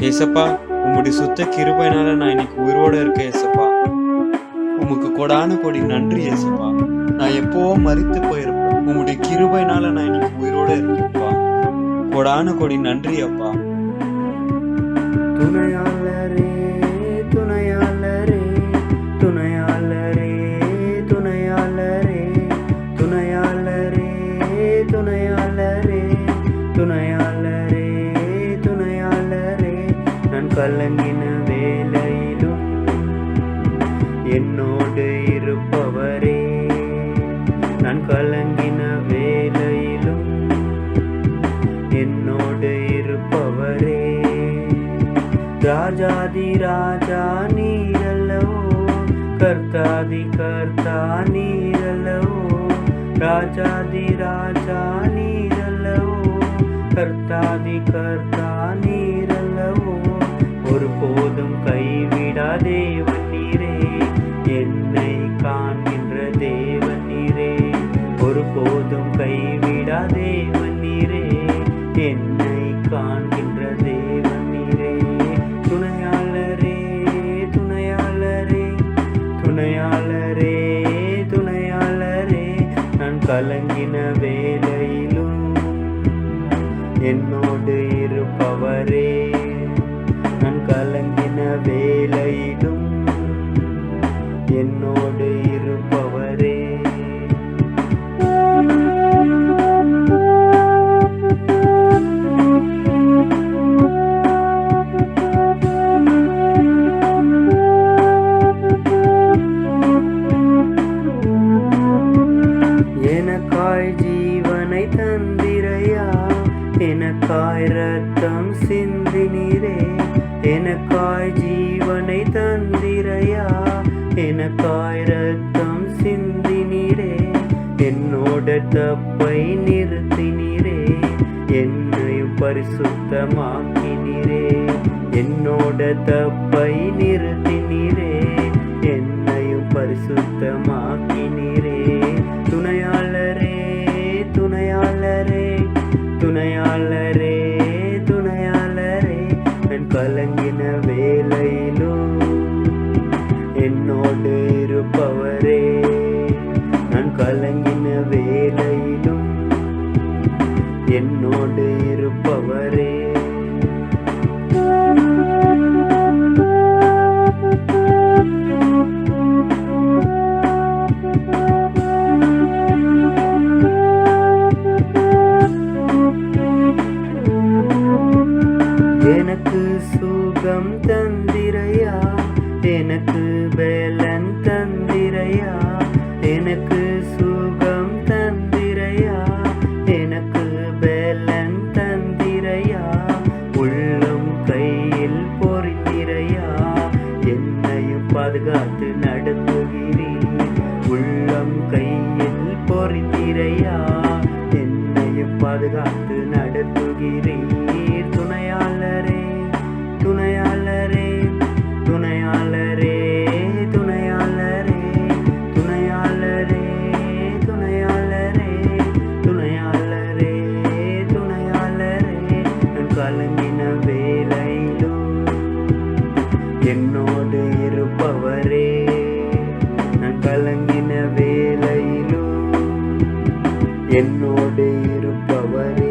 ஏசப்பா, உம்முடைய சுத்த கிருபையினால நான் இன்னைக்கு உயிரோட இருக்கேன் ஏசப்பா. உமக்கு கொடான கொடி நன்றி ஏசப்பா. நான் எப்பவோ மரித்து போயிருப்பேன். உம்முடைய கிருபையினால நான் இன்னைக்கு உயிரோட இருக்கேன்ப்பா. கொடான கொடி நன்றி அப்பா. துணையாளரே துணையாளரே துணையாளரே துணையாளரே துணையாளரே துணையாளரே துணையாளரே துணையாளரே நான் கலங்கின வேளையிலும் என்னோடு இருப்பவரே, நான் கலங்கின வேளையிலும் என்னோடு இருப்பவரே. ராஜாதி ராஜா நீரல்லவோ, கர்த்தாதி கர்த்தா நீரல்லவோ. ராஜாதி ராஜா நீரல்லவோ, கர்த்தாதி கர்த்தா நீரல்லவோ. ஒருபோதும் கைவிடா தேவன் நீரே, என்னை காண்கின்ற தேவன் நீரே. ஒருபோதும் கைவிடா தேவன் நீரே, என்னை காண்கின்ற தேவன் நீரே. துணையாளரே துணையாளரே துணையாளரே துணையாளரே நான் கலங்கின வேளையிலும் என்னோடு இருப்பவரே, நான் கலங்கின வேளையிலும் என்னோடு இருப்பவரே. எனக்காய் ஜீவனை தந்திரையா, எனக்காய் ரத்தம் சிந்தினீரே. எனக்காய் ஜீவனை தந்திரையா, எனக்காய் ரத்தம் சிந்தினீரே. என்னோட தப்பை நிறுத்தினீரே, என்னையும் பரிசுத்தமாக்கினீரே. என்னோட தப்பை நிறுத்தினீரே, என்னையும் பரிசுத்தமாக்கினீரே. துணையாளரே துணையாளரே துணையாளரே துணையாளரே நான் கலங்கின வேளையிலும் என்னோடு இருப்பவரே, நான் கலங்கின வேளையிலும் என்னோடு இருப்பவரே. எனக்கு சுகம் தந்திரையா, எனக்கு பலன் தந்திரையா. எனக்கு சுகம் தந்திரையா, எனக்கு பலன் தந்திரையா. உள்ளம் கையில் பொறிந்திரையா, என்னையும் பாதுகாத்து நடத்துகிறீர். உள்ளம் கையில் பொறிந்திரையா, என்னையும் பாதுகாத்து நடத்துகிறீர். துணையாளரே துணையாளரே துணையாளரே துணையாளரே துணையாளரே துணையாளரே துணையாளரே துணையாளரே நான் கலங்கின வேளையிலும் என்னோடு இருப்பவரே, நான் கலங்கின வேளையிலும் என்னோடு இருப்பவரே.